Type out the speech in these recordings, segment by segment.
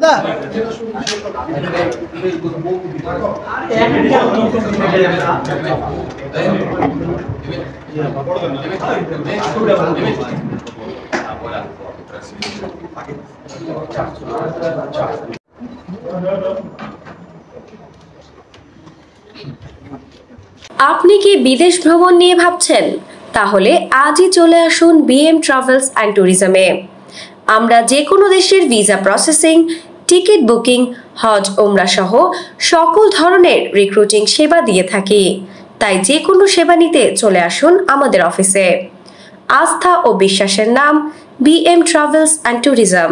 আপনি কি বিদেশ ভ্রমণ নিয়ে ভাবছেন? তাহলে আজই চলে আসুন বিএম ট্রাভেলস অ্যান্ড ট্যুরিজমে। আমরা যে কোনো দেশের ভিসা প্রসেসিং, টিকিট বুকিং, হজ ওমরা সহ সকল ধরনের রিক্রুটিং সেবা দিয়ে থাকি। তাই যে কোনো সেবা নিতে চলে আসুন আমাদের অফিসে। আস্থা ও বিশ্বাসের নাম BM travels and tourism.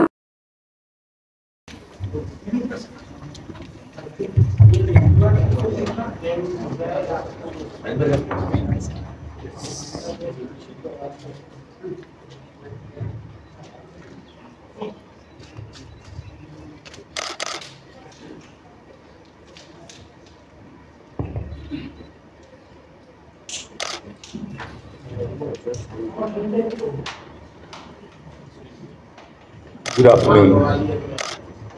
Good afternoon.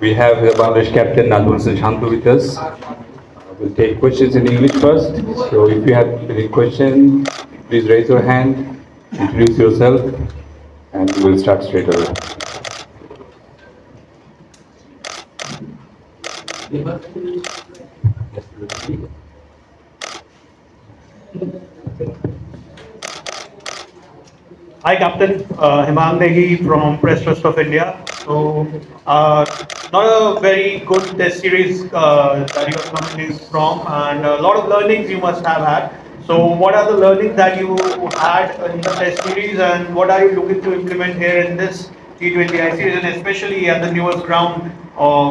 We have the Bangladesh captain Nazmul Hossain Shantu with us. We'll take questions in English first. So if you have any question, please raise your hand, introduce yourself, and we will start straight away. Hi, Captain. Hemang Negi from Press Trust of India. So, not a very good test series that you are coming from, and a lot of learnings you must have had. So, what are the learnings that you had in the test series, and what are you looking to implement here in this T20I series, and especially at the newest ground of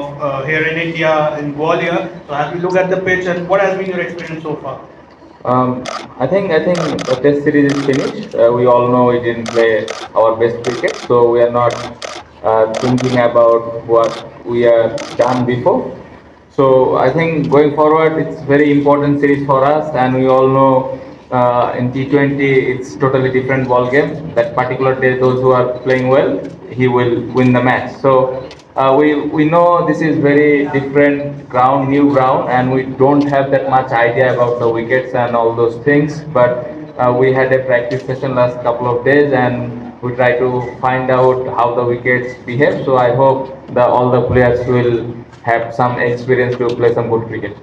here in India, in Gwalior? So, have you looked at the pitch, and what has been your experience so far? I think the test series is finished. We all know we didn't play our best cricket, so we are not thinking about what we have done before. So I think going forward, it's very important series for us, and we all know in T20 it's totally different ball game. That particular day, those who are playing well, he will win the match. So we know this is very different ground, new ground, and we don't have that much idea about the wickets and all those things. But we had a practice session last couple of days, and we try to find out how the wickets behave. So I hope that all the players will have some experience to play some good cricket.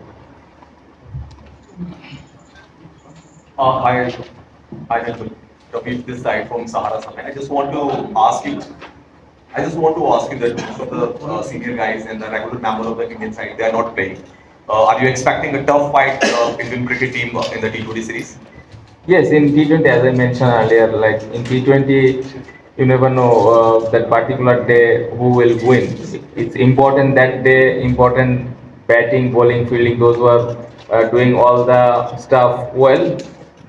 Hi, Ravi this side from Sahara Supply. I just want to ask you that most of the senior guys and the regular member of the Indian side, they are not playing. Are you expecting a tough fight Indian cricket team in the T20 series? Yes, in T20, as I mentioned earlier, like in T20, you never know that particular day who will win. It's important that day, important batting, bowling, fielding, those who are doing all the stuff well,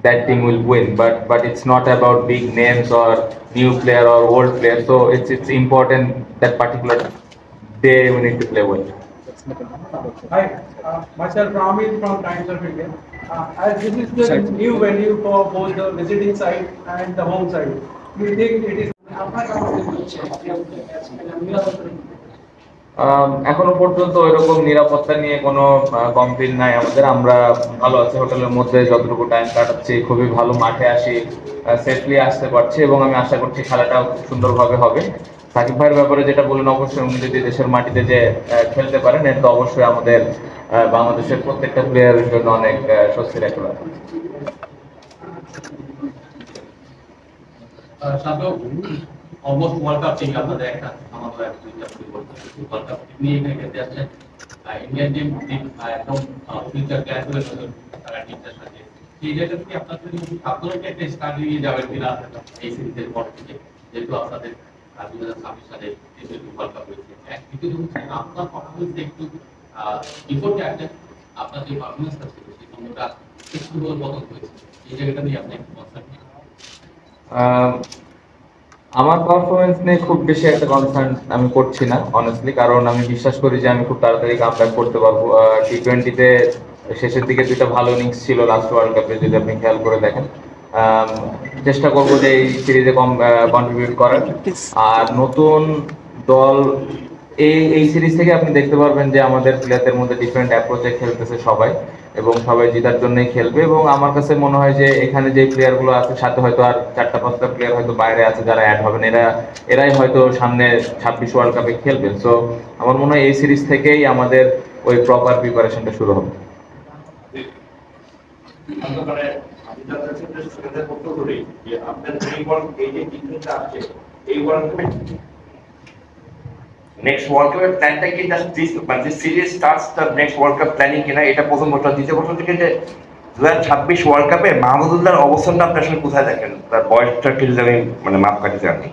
that team will win. But it's not about big names or new player or old player. So it's important that particular day we need to play well. Hi, myself Ramil from Times of India. As this is the new venue for both the visiting side and the home side, do you think it is? এখনো পর্যন্ত ওইরকম নিরাপত্তা নিয়ে কোনো complain নাই আমাদের। আমরা ভালো আছি, হোটেলের মধ্যে যতটুকু টাইম কাটাচ্ছি, খুবই ভালো মাঠে আসি, সেফলি আসতে পারছি, এবং আমি আশা করছি খেলাটাও খুব সুন্দরভাবে হবে। সাকিব ভাইয়ের ব্যাপারে যেটা বললেন, অবশ্যই উনি যদি দেশের মাটিতে যে খেলতে পারেন, এটা তো অবশ্যই আমাদের বাংলাদেশের প্রত্যেকটা প্লেয়ারের জন্য অনেক স্বস্তির একটা ব্যাপার। অলমোস্ট ওয়ার্ল্ড কাপ থেকে আপনাদের একটা আমাদের ওয়ার্ল্ড কাপ নিয়ে এখানে খেলতে আসছেন। ইন্ডিয়ান টিম একদম ফিউচার প্ল্যান করে তারা টিমটার সাথে সেই জায়গা থেকে আপনাদের আপনাদেরকে একটা স্টাডি নিয়ে যাবেন কিনা এই সিরিজের পর থেকে, যেহেতু আপনাদের 2026 সালে দেশের ওয়ার্ল্ড কাপ হয়েছে। কিন্তু আপনার পারফরমেন্স একটু বিফোর ক্যাপ্টেন আপনার যে পারফরমেন্সটা ছিল সেই সময়টা একটু বদল হয়েছে, এই জায়গাটা নিয়ে আপনি একটু কনসার্ন। আমার পারফরমেন্স নিয়ে খুব বেশি একটা কনসার্ন আমি করছি না অনেস্টলি, কারণ আমি বিশ্বাস করি যে আমি খুব তাড়াতাড়ি কামব্যাক করতে পারবো। T20-তে শেষের দিকে দুইটা ভালো ইনিংস ছিল লাস্ট ওয়ার্ল্ড কাপে, যদি আপনি খেয়াল করে দেখেন। চেষ্টা করবো যে এই সিরিজে কন্ট্রিবিউট করার। আর নতুন দল এই সিরিজ থেকে আপনি দেখতে পারবেন যে আমাদের প্লেয়ারদের মধ্যে ডিফারেন্ট অ্যাপ্রোচে খেলতেছে সবাই, এবং সবাই জেতার জন্যই খেলবে। এবং আমার কাছে মনে হয় যে এখানে যে প্লেয়ারগুলো আছে সাথে হয়তো আর 4-5টা প্লেয়ার হয়তো বাইরে আছে যারা অ্যাড হবেন, এরাই হয়তো সামনে 26 ওয়ার্ল্ড কাপে খেলবেন। সো আমার মনে হয় এই সিরিজ থেকেই আমাদের ওই প্রপার প্রিপারেশনটা শুরু হবে। নেক্সট ওয়ার্ল্ড কাপের প্ল্যানটা কি মানে series starts the next world cup planning কিনা, এটা প্রথম প্রশ্ন। দ্বিতীয় প্রশ্ন থেকে যে 2026 ওয়ার্ল্ড কাপে মাহমুদুল্লাহর অবস্থানটা আপনি আসলে কোথায় দেখেন? তার বয়সটা কি যদি আমি মানে মাপ কাটিতে জানি।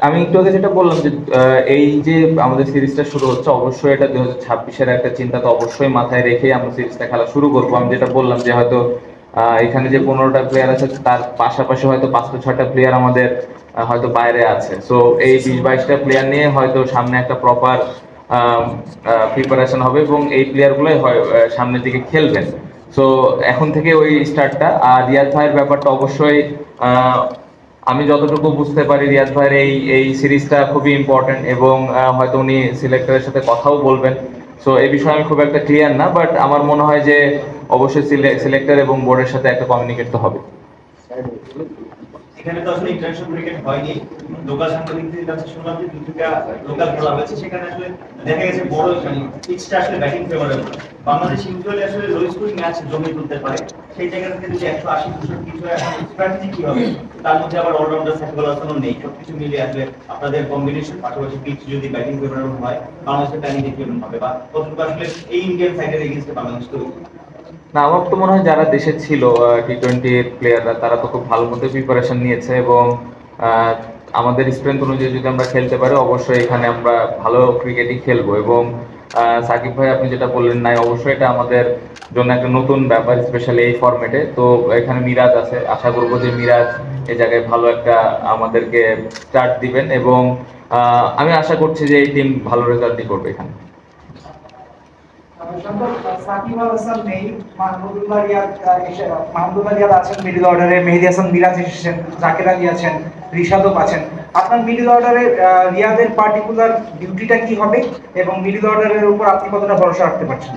আমি একটু আগে যেটা বললাম যে এই যে আমাদের সিরিজটা শুরু হচ্ছে, অবশ্যই এটা 2026-এর একটা চিন্তা তো অবশ্যই মাথায় রেখেই আমরা সিরিজটা খেলা শুরু করবো। আমি যেটা বললাম যে হয়তো এখানে যে 15টা প্লেয়ার আছে তার পাশাপাশি হয়তো 5-6টা প্লেয়ার আমাদের হয়তো বাইরে আছে। সো এই 20-22টা প্লেয়ার নিয়ে হয়তো সামনে একটা প্রপার প্রিপারেশন হবে, এবং এই প্লেয়ারগুলোই হয় সামনের দিকে খেলবেন। সো এখন থেকে ওই স্টার্টটা। আর রিয়াদ ভাইয়ের ব্যাপারটা অবশ্যই আমি যতটুকু বুঝতে পারি রিয়াদ ভাইয়ের এই সিরিজটা খুবই ইম্পর্টেন্ট, এবং হয়তো উনি সিলেক্টরের সাথে কথাও বলবেন। সো এই বিষয়ে আমি খুব একটা ক্লিয়ার না, বাট আমার মনে হয় যে অবশ্যই সিলেক্টর এবং বোর্ডের সাথে একটা কমিউনিকেট তো হবে। এখানে তো আসলে ইন্টারন্যাশনাল ক্রিকেট হয়নি, লোকাল সাংবাদিকদের কাছে শুনলাম যে দুটো লোকাল খেলা হয়েছে, সেখানে আসলে দেখা গেছে বড় পিচটা আসলে ব্যাটিং ফেভারেবল। বাংলাদেশ ইউজুয়ালি আসলে লো স্কোরিং ম্যাচ জমে তুলতে পারে, সেই জায়গা থেকে যদি 180-200 কিছু স্ট্র্যাটেজি কি হবে? তার মধ্যে আবার অলরাউন্ডার সাকিব আল হাসানও নেই, সবকিছু মিলিয়ে আসলে আপনাদের কম্বিনেশন পাশাপাশি পিচ যদি ব্যাটিং ফেভারেবল হয় বাংলাদেশের প্ল্যানিং কেমন হবে, বা কতটুকু আসলে এই ইন্ডিয়ান সাইডের এগেইনস্টে বাংলাদেশ তৈরি? না, আমার তো মনে হয় যারা দেশে ছিল টি-20 প্লেয়াররা তারা তো খুব ভালো মতো প্রিপারেশন নিয়েছে, এবং আমাদের স্ট্রেংথ অনুযায়ী যদি আমরা খেলতে পারি অবশ্যই এখানে আমরা ভালো ক্রিকেটই খেলবো। এবং সাকিব ভাই আপনি যেটা বললেন নাই, অবশ্যই এটা আমাদের জন্য একটা নতুন ব্যাপার, স্পেশালি এই ফরম্যাটে। তো এখানে মিরাজ আছে, আশা করবো যে মিরাজ এই জায়গায় ভালো একটা আমাদেরকে স্টার্ট দিবেন, এবং আমি আশা করছি যে এই টিম ভালো রেজাল্টই করবে এখানে। সাকিব আল হাসান নেই, মাহমুদুল্লাহ রিয়াদ আছেন মিডল অর্ডারে, মেহেদী হাসান মিরাজ এসেছেন, জাকের আলী আছেন, রিশাদও আছেন। আপনার মিডল অর্ডারে রিয়াদের পার্টিকুলার ডিউটিটা কি হবে, এবং মিডল অর্ডারের উপর আপনি কতটা ভরসা রাখতে পারছেন?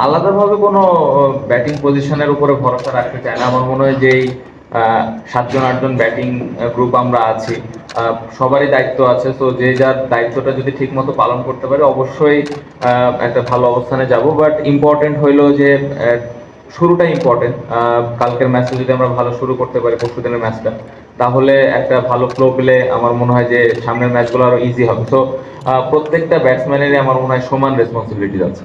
আলাদাভাবে কোনো ব্যাটিং পজিশনের উপরে ভরসা রাখতে চাই না। আমার মনে হয় যে 7-8জন ব্যাটিং গ্রুপ আমরা আছি, সবারই দায়িত্ব আছে। তো যে যার দায়িত্বটা যদি ঠিক মতো পালন করতে পারে অবশ্যই একটা ভালো অবস্থানে যাব। বাট ইম্পর্টেন্ট হইলো যে শুরুটা ইম্পর্টেন্ট। কালকের ম্যাচটা যদি আমরা ভালো শুরু করতে পারি, পরশুদিনের ম্যাচটা, তাহলে একটা ভালো ফ্লো পেলে আমার মনে হয় যে সামনের ম্যাচগুলো আরো ইজি হবে। তো প্রত্যেকটা ব্যাটসম্যানেরই আমার মনে হয় সমান রেসপন্সিবিলিটি আছে।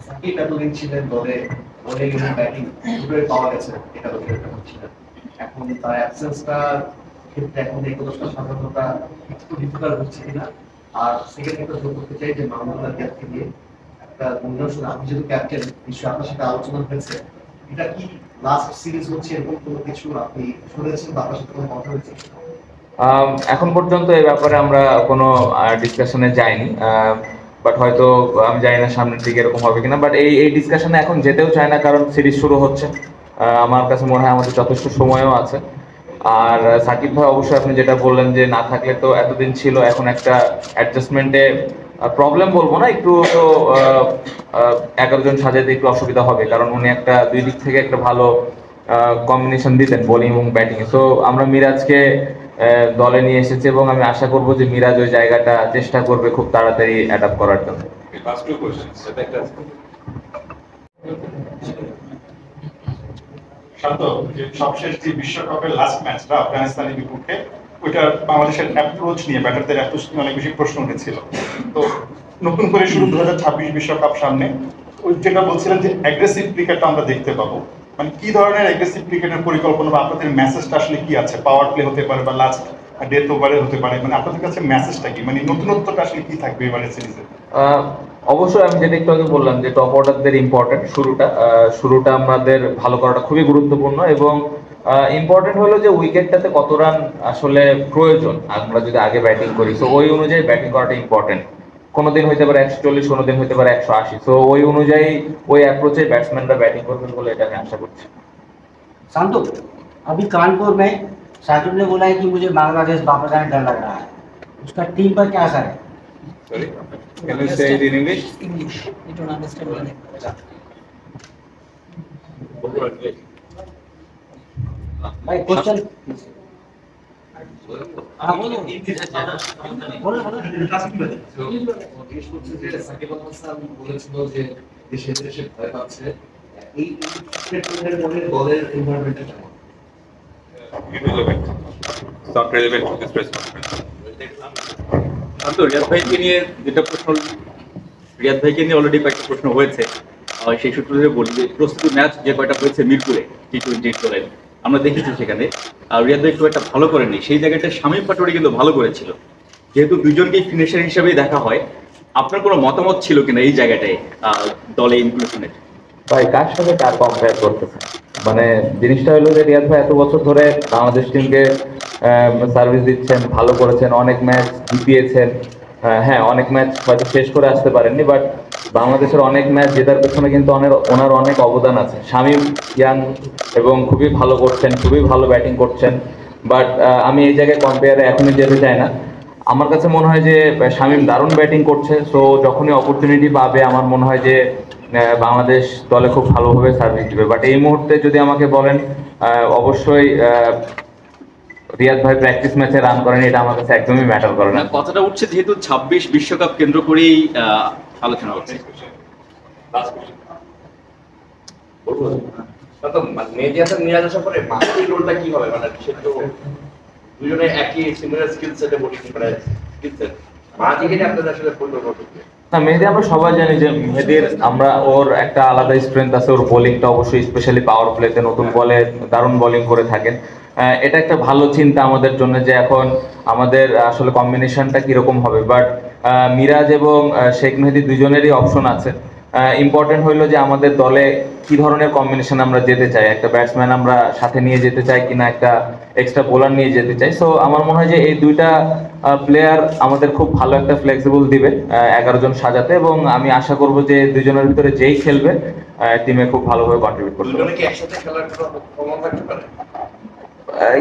সাকিব এতদিন ছিলেন দলে, বোলিং এবং ব্যাটিং দুটোই পাওয়া গেছে, এটা তো একটা হচ্ছিল। এখন তার অ্যাবসেন্সটা ক্ষেত্রে এখন এই কতটা সাধারণতা একটু ডিফিকাল্ট হচ্ছে কিনা? আর সেকেন্ড একটা যোগ করতে চাই যে মাহমুদুল্লাহ রিয়াদকে নিয়ে একটা অন্যরকম, আপনি যেহেতু ক্যাপ্টেন নিশ্চয়ই আপনার সাথে আলোচনা হয়েছে, এটা কি লাস্ট সিরিজ হচ্ছে এরকম কোনো কিছু আপনি শুনেছেন বা আপনার সাথে কোনো কথা হয়েছে? এখন পর্যন্ত এই ব্যাপারে আমরা কোনো ডিসকাশনে যাইনি, বাট হয়তো আমি জানি না সামনের দিকে এরকম হবে কিনা। বাট এই ডিসকাশনে এখন যেতেও চায় না, কারণ সিরিজ শুরু হচ্ছে। আমার কাছে মনে হয় আমাদের যথেষ্ট সময়ও আছে। আর সাকিব ভাই অবশ্যই আপনি যেটা বললেন যে না থাকলে তো এতদিন ছিল, এখন একটা অ্যাডজাস্টমেন্টে প্রবলেম বলবো না, একটু তো 11 জন সাজাতে একটু অসুবিধা হবে, কারণ উনি একটা দুই দিক থেকে একটা ভালো কম্বিনেশন দিতেন বোলিং এবং ব্যাটিং। সো আমরা মিরাজকে দলে নিয়ে এসেছি, এবং আমি আশা করব যে মিরাজ ওই জায়গাটা চেষ্টা করবে খুব তাড়াতাড়ি অ্যাডাপ্ট করার জন্য। সবশেষ যে বিশ্বকাপের লাস্ট ম্যাচটা আফগানিস্তানের বিপক্ষে, ওইটা বাংলাদেশের অ্যাপ্রোচ নিয়ে, ব্যাটারদের অ্যাপ্রোচ নিয়ে অনেক বেশি প্রশ্ন উঠেছিল। তো নতুন করে শুরু 2026 বিশ্বকাপ সামনে, ওই যেটা বলছিলেন যে অ্যাগ্রেসিভ ক্রিকেটটা আমরা দেখতে পাবো, মানে কি ধরনের অ্যাগ্রেসিভ ক্রিকেটের পরিকল্পনা বা আপনাদের মেসেজটা আসলে কি আছে? পাওয়ার প্লে হতে পারে বা লাস্ট ডেথ ওভারে হতে পারে, মানে আপনাদের কাছে মেসেজটা কি, মানে নতুনত্বটা আসলে কি থাকবে এবারে সিরিজে? অবশ্যই আমি যেটা একটু আগে বললাম যে টপ অর্ডারদের ইম্পর্টেন্ট, শুরুটা আমাদের ভালো করাটা খুবই গুরুত্বপূর্ণ, এবং ইম্পর্টেন্ট হলো যে উইকেটটাতে কত রান আসলে প্রয়োজন আমরা যদি আগে ব্যাটিং করি। তো ওই অনুযায়ী ব্যাটিং করাটা ইম্পর্টেন্ট। কোনোদিন হইতে পারে 140, কোনোদিন হইতে পারে 180। তো ওই অনুযায়ী ওই অ্যাপ্রোচে ব্যাটসম্যানরা ব্যাটিং করবেন বলে এটা আমি আশা করছি। शांतु, अभी कानपुर में शाकिब ने बोला है कि मुझे बांग्लादेश वापस आने डर लग रहा है, उसका टीम पर क्या असर है? Sorry, can you say it in English? English. You don't understand my language. भाई क्वेश्चन বলেছিল যে দেশে দেশে ভয় পাচ্ছে, এই দলের এনভায়রনমেন্টটা কেমন? Irrelevant. It's not relevant to this press conference. তো রিয়াদ ভাইকে নিয়ে যেটা প্রশ্ন, রিয়াদ ভাইকে নিয়ে অলরেডি কয়েকটা প্রশ্ন হয়েছে, সেই সূত্র ধরে বলি যে প্রস্তুতি ম্যাচ যে কয়টা হয়েছে মিরপুরে T20 দলে আমরা দেখেছি সেখানে রিয়াদ ভাই খুব একটা ভালো করেনি, সেই জায়গাটা শামীম পাটোয়ারি কিন্তু ভালো করেছিল। যেহেতু দুজনকেই ফিনিশার হিসেবেই দেখা হয়, আপনার কোনো মতামত ছিল কিনা এই জায়গাটায় দলে ইনক্লুশনের? ভাই কার সাথে কার কম্পেয়ার করতেছে, মানে জিনিসটা হলো যে রিয়াদ ভাই এত বছর ধরে বাংলাদেশ টিমকে সার্ভিস দিচ্ছেন, ভালো করেছেন, অনেক ম্যাচ জিতিয়েছেন। হ্যাঁ, অনেক ম্যাচ হয়তো শেষ করে আসতে পারেননি, বাট বাংলাদেশের অনেক ম্যাচ জেতার পেছনে কিন্তু ওনার অনেক অবদান আছে। শামীম ইয়াং এবং খুবই ভালো করছেন, খুবই ভালো ব্যাটিং করছেন, বাট আমি এই জায়গায় কম্পেয়ারে এখনই যেতে চাই না। আমার কাছে মনে হয় যে শামীম দারুণ ব্যাটিং করছে, সো যখনই অপরচুনিটি পাবে আমার মনে হয় যে বাংলাদেশ দলে খুব ভালোভাবে সার্ভিস দিবে। বাট এই মুহূর্তে যদি আমাকে বলেন, অবশ্যই রিয়াদ ভাই প্র্যাকটিস ম্যাচে রান করেন, এটা আমার কাছে একদমই ম্যাটার করে না। কথাটা উঠছে যেহেতু 26 বিশ্বকাপ কেন্দ্র করেই আলোচনা হচ্ছে। মেহেদী হাসান মিরাজ আসার পরে মাহমুদের রোলটা কি হবে? মানে সে তো দুজনে একই সিমিলার স্কিল সেটে বোলিং করে, স্কিল সেট মাঝিকে আপনাদের আসলে পরিকল্পনা করতে না, মেহেদী আমরা সবাই জানি যে মেহেদীর ওর একটা আলাদা স্ট্রেংথ আছে, ওর বোলিংটা অবশ্যই স্পেশালি পাওয়ার প্লেতে নতুন বলে দারুণ বোলিং করে থাকেন। এটা একটা ভালো চিন্তা আমাদের জন্য যে এখন আমাদের আসলে কম্বিনেশনটা কিরকম হবে। বাট মিরাজ এবং শেখ মেহেদী দুজনেরই অপশন আছে। ইম্পর্টেন্ট হইলো যে আমাদের দলে কি ধরনের কম্বিনেশন আমরা যেতে চাই, একটা ব্যাটসম্যান আমরা সাথে নিয়ে যেতে চাই কিনা, একটা এক্সট্রা বোলার নিয়ে যেতে চাই। সো আমার মনে হয় যে এই দুইটা প্লেয়ার আমাদের খুব ভালো একটা ফ্লেক্সিবল দিবে 11 জন সাজাতে, এবং আমি আশা করব যে দুজনের ভিতরে যেই খেলবে টিমে খুব ভালোভাবে কন্ট্রিবিউট করবে। দুজনে কি একসাথে খেলার ক্ষমতা থাকতে পারে?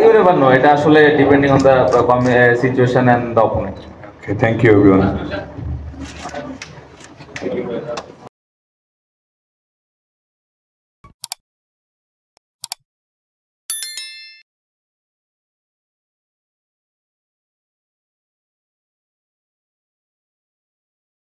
You never know, এটা আসলে depending on the situation and the opponent. Okay, thank you everyone.